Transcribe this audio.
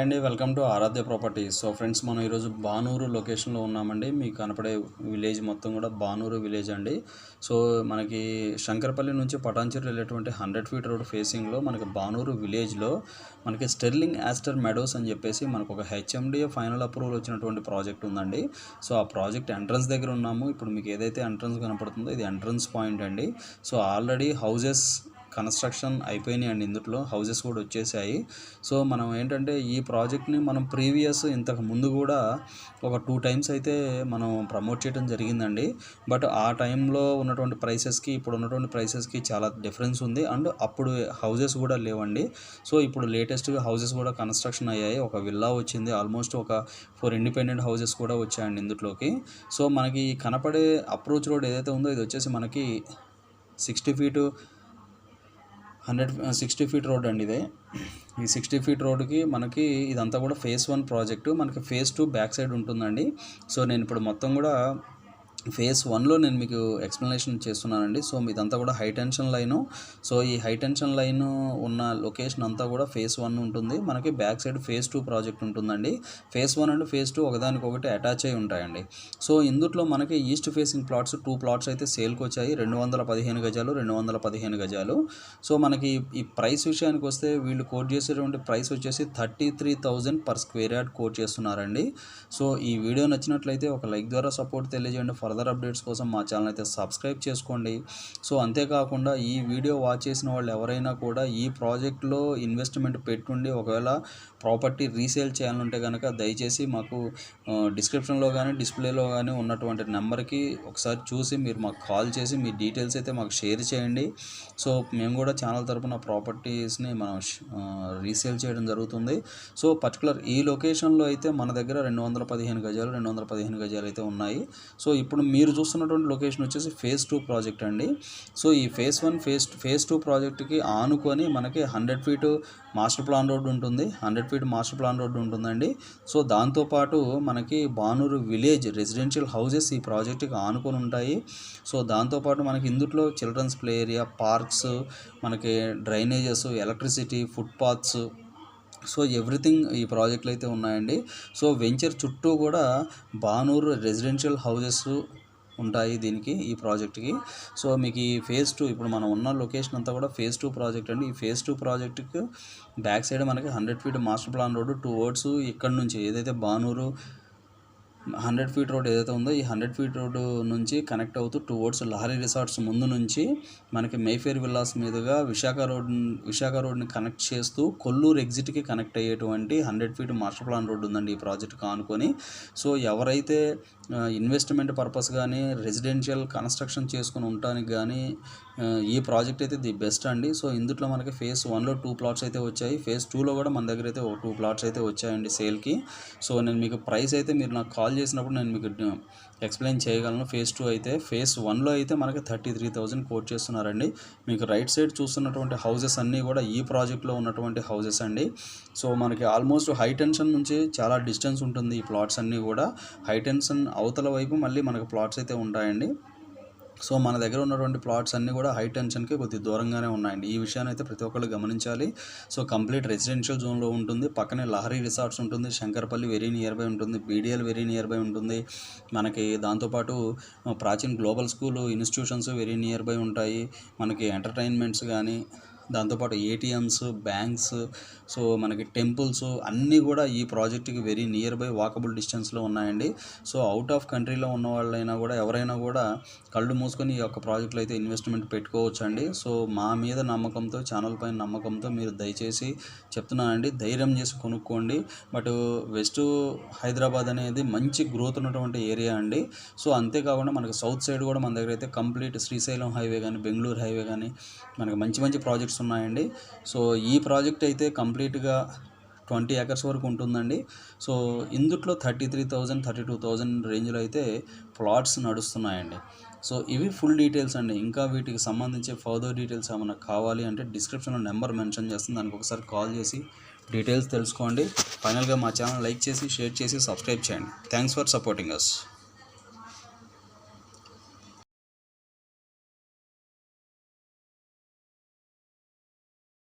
Hi అండి, welcome to Aradhya properties. So friends, మనం ఈరోజు బానూరు లొకేషన్లో ఉన్నామండి. మీకు కనపడే విలేజ్ మొత్తం కూడా బానూరు విలేజ్ అండి. సో మనకి శంకరపల్లి నుంచి పటాన్చెరు వెళ్ళేటువంటి 100 ఫీట్ రోడ్ ఫేసింగ్లో మనకి బానూరు విలేజ్లో మనకి స్టెర్లింగ్ యాస్టర్ మెడోస్ అని చెప్పేసి మనకు ఒక హెచ్ఎండిఏ ఫైనల్ అప్రూవల్ వచ్చినటువంటి ప్రాజెక్ట్ ఉందండి. సో ఆ ప్రాజెక్ట్ ఎంట్రన్స్ దగ్గర ఉన్నాము. ఇప్పుడు మీకు ఏదైతే ఎంట్రన్స్ కనపడుతుందో ఇది ఎంట్రన్స్ పాయింట్ అండి. సో ఆల్రెడీ హౌజెస్ కన్స్ట్రక్షన్ అయిపోయినాయండి. ఇందులో హౌజెస్ కూడా వచ్చేసాయి. సో మనం ఏంటంటే ఈ ప్రాజెక్ట్ని మనం ప్రీవియస్ ఇంతకు ముందు కూడా ఒక 2 టైమ్స్ అయితే మనం ప్రమోట్ చేయడం జరిగిందండి. బట్ ఆ టైంలో ఉన్నటువంటి ప్రైసెస్కి ఇప్పుడు ఉన్నటువంటి ప్రైసెస్కి చాలా డిఫరెన్స్ ఉంది. అండ్ అప్పుడు హౌజెస్ కూడా లేవండి. సో ఇప్పుడు లేటెస్ట్గా హౌజెస్ కూడా కన్స్ట్రక్షన్ అయ్యాయి. ఒక విల్లా వచ్చింది, ఆల్మోస్ట్ ఒక 4 ఇండిపెండెంట్ హౌజెస్ కూడా వచ్చాయండి ఇందులోకి. సో మనకి కనపడే అప్రోచ్ రోడ్ ఏదైతే ఉందో ఇది వచ్చేసి మనకి 60 ఫీట్ రోడ్ అండి. ఇదే ఈ 60 ఫీట్ రోడ్కి మనకి ఇదంతా కూడా ఫేజ్ 1 ప్రాజెక్టు. మనకి ఫేజ్ 2 బ్యాక్ సైడ్ ఉంటుందండి. సో నేను ఇప్పుడు మొత్తం కూడా ఫేజ్ 1లో నేను మీకు ఎక్స్ప్లెనేషన్ చేస్తున్నానండి. సో ఇదంతా కూడా హై టెన్షన్ లైను. సో ఈ హై టెన్షన్ లైన్ ఉన్న లొకేషన్ అంతా కూడా ఫేజ్ 1 ఉంటుంది. మనకి బ్యాక్ సైడ్ ఫేజ్ 2 ప్రాజెక్ట్ ఉంటుందండి. ఫేజ్ 1 అండ్ ఫేజ్ 2 ఒకదానికొకటి అటాచ్ అయి ఉంటాయండి. సో ఇందులో మనకి ఈస్ట్ ఫేసింగ్ ప్లాట్స్ 2 ప్లాట్స్ అయితే సేల్కి వచ్చాయి. 215 గజాలు, 215 గజాలు. సో మనకి ఈ ప్రైస్ విషయానికి వస్తే వీళ్ళు కోట్ చేసేటువంటి ప్రైస్ వచ్చేసి 33,000 పర్ స్క్వేర్ యార్డ్ కోట్ చేస్తున్నారండి. సో ఈ వీడియో నచ్చినట్లయితే ఒక లైక్ ద్వారా సపోర్ట్ తెలియజేయండి. ఫర్దర్ అప్డేట్స్ కోసం మా ఛానల్ అయితే సబ్స్క్రైబ్ చేసుకోండి. సో అంతేకాకుండా ఈ వీడియో వాచ్ చేసిన వాళ్ళు ఎవరైనా కూడా ఈ ప్రాజెక్ట్లో ఇన్వెస్ట్మెంట్ పెట్టుండి ఒకవేళ ప్రాపర్టీ రీసేల్ చేయాలంటే కనుక దయచేసి మాకు డిస్క్రిప్షన్లో కానీ డిస్ప్లేలో కానీ ఉన్నటువంటి నెంబర్కి ఒకసారి చూసి మీరు మాకు కాల్ చేసి మీ డీటెయిల్స్ అయితే మాకు షేర్ చేయండి. సో మేము కూడా ఛానల్ తరపున ప్రాపర్టీస్ని మనం రీసేల్ చేయడం జరుగుతుంది. సో పర్టికులర్ ఈ లొకేషన్లో అయితే మన దగ్గర 215 గజాలు అయితే ఉన్నాయి. సో ఇప్పుడు మీరు చూస్తున్నటువంటి లొకేషన్ వచ్చేసి ఫేజ్ 2 ప్రాజెక్ట్ అండి. సో ఈ ఫేజ్ 1 ఫేజ్ 2 ప్రాజెక్ట్కి ఆనుకొని మనకి 100 ఫీట్ మాస్టర్ ప్లాన్ రోడ్ ఉంటుంది. 100 ఫీట్ మాస్టర్ ప్లాన్ రోడ్ ఉంటుందండి. సో దాంతోపాటు మనకి బానూరు విలేజ్ రెసిడెన్షియల్ హౌజెస్ ఈ ప్రాజెక్ట్కి ఆనుకొని ఉంటాయి. సో దాంతోపాటు మనకి ఇందులో చిల్డ్రన్స్ ప్లే ఏరియా, పార్క్స్, మనకి drainages, electricity, footpaths, so everything ఈ ప్రాజెక్టులు అయితే ఉన్నాయండి. సో వెంచర్ చుట్టూ కూడా బానూరు రెసిడెన్షియల్ హౌజెస్ ఉంటాయి దీనికి, ఈ ప్రాజెక్ట్కి. సో మీకు ఈ ఫేజ్ 2 ఇప్పుడు మనం ఉన్న లొకేషన్ అంతా కూడా ఫేజ్ 2 ప్రాజెక్ట్ అండి. ఈ ఫేజ్ 2 ప్రాజెక్టుకి బ్యాక్ సైడ్ మనకి 100 feet master plan road towards ఇక్కడ నుంచి ఏదైతే బానూరు 100 ఫీట్ రోడ్ ఏదైతే ఉందో ఈ 100 ఫీట్ రోడ్ నుంచి కనెక్ట్ అవుతూ టువర్డ్స్ లహరి రిసార్ట్స్ ముందు నుంచి మనకి మేఫేర్ విల్లాస్ మీదుగా విశాఖ రోడ్ని కనెక్ట్ చేస్తూ కొల్లూరు ఎగ్జిట్కి కనెక్ట్ అయ్యేటువంటి 100 ఫీట్ మాస్టర్ ప్లాన్ రోడ్ ఉందండి ఈ ప్రాజెక్ట్కి ఆనుకొని. సో ఎవరైతే ఇన్వెస్ట్మెంట్ పర్పస్ కానీ రెసిడెన్షియల్ కన్స్ట్రక్షన్ చేసుకుని ఉండటానికి కానీ ఈ ప్రాజెక్ట్ అయితే ది బెస్ట్ అండి. సో ఇందులో మనకి ఫేజ్ 1లో 2 ప్లాట్స్ అయితే వచ్చాయి. ఫేజ్ 2లో కూడా మన దగ్గర అయితే 2 ప్లాట్స్ అయితే వచ్చాయండి సేల్కి. సో నేను మీకు ప్రైస్ అయితే మీరు నాకు కాల్ చేసినప్పుడు నేను మీకు ఎక్స్ప్లెయిన్ చేయగలను. ఫేజ్ 2 అయితే ఫేజ్ 1లో అయితే మనకి 33,000 కోట్ చేస్తున్నారండి. మీకు రైట్ సైడ్ చూస్తున్నటువంటి హౌజెస్ అన్నీ కూడా ఈ ప్రాజెక్ట్లో ఉన్నటువంటి హౌజెస్ అండి. సో మనకి ఆల్మోస్ట్ హై టెన్షన్ నుంచి చాలా డిస్టెన్స్ ఉంటుంది ఈ ప్లాట్స్ అన్నీ కూడా. హై టెన్షన్ అవతల వైపు మళ్ళీ మనకు ప్లాట్స్ అయితే ఉంటాయండి. సో మన దగ్గర ఉన్నటువంటి ప్లాట్స్ అన్నీ కూడా హై టెన్షన్కి కొద్దిగా దూరంగానే ఉన్నాయండి. ఈ విషయాన్ని అయితే ప్రతి ఒక్కళ్ళు గమనించాలి. సో కంప్లీట్ రెసిడెన్షియల్ జోన్లో ఉంటుంది. పక్కనే లహరి రిసార్ట్స్ ఉంటుంది, శంకరపల్లి వెరీ నియర్ బై ఉంటుంది, బీడిఎల్ వెరీ నియర్ బై ఉంటుంది. మనకి దాంతోపాటు Prachin global school institutions very near by ఉంటాయి. మనకి ఎంటర్టైన్మెంట్స్ కానీ దాంతోపాటు ఏటీఎమ్స్, బ్యాంక్స్, సో మనకి టెంపుల్స్ అన్నీ కూడా ఈ ప్రాజెక్ట్కి వెరీ నియర్ బై వాకబుల్ డిస్టెన్స్లో ఉన్నాయండి. సో అవుట్ ఆఫ్ కంట్రీలో ఉన్న వాళ్ళైనా కూడా ఎవరైనా కూడా కళ్ళు మూసుకొని ఈ యొక్క ప్రాజెక్టులో అయితే ఇన్వెస్ట్మెంట్ పెట్టుకోవచ్చు అండి. సో మా మీద నమ్మకంతో, ఛానల్ పైన నమ్మకంతో మీరు దయచేసి చెప్తున్నానండి, ధైర్యం చేసి కొనుక్కోండి. బట్ వెస్ట్ హైదరాబాద్ అనేది మంచి గ్రోత్ ఉన్నటువంటి ఏరియా అండి. సో అంతేకాకుండా మనకి సౌత్ సైడ్ కూడా మన దగ్గర అయితే కంప్లీట్ శ్రీశైలం హైవే కానీ, బెంగళూరు హైవే కానీ మనకి మంచి ప్రాజెక్ట్స్ ఉన్నాయండి. సో ఈ ప్రాజెక్ట్ అయితే కంప్లీట్గా 20 ఎకర్స్ వరకు ఉంటుందండి. సో ఇందులో 33,000, 32,000 రేంజ్లో అయితే ప్లాట్స్ నడుస్తున్నాయండి. సో ఇవి ఫుల్ డీటెయిల్స్ అండి. ఇంకా వీటికి సంబంధించి ఫర్దర్ డీటెయిల్స్ ఏమైనా కావాలి అంటే డిస్క్రిప్షన్లో నెంబర్ మెన్షన్ చేస్తుంది, దానికి ఒకసారి కాల్ చేసి డీటెయిల్స్ తెలుసుకోండి. ఫైనల్గా మా ఛానల్ లైక్ చేసి, షేర్ చేసి, సబ్స్క్రైబ్ చేయండి. Thanks for supporting us.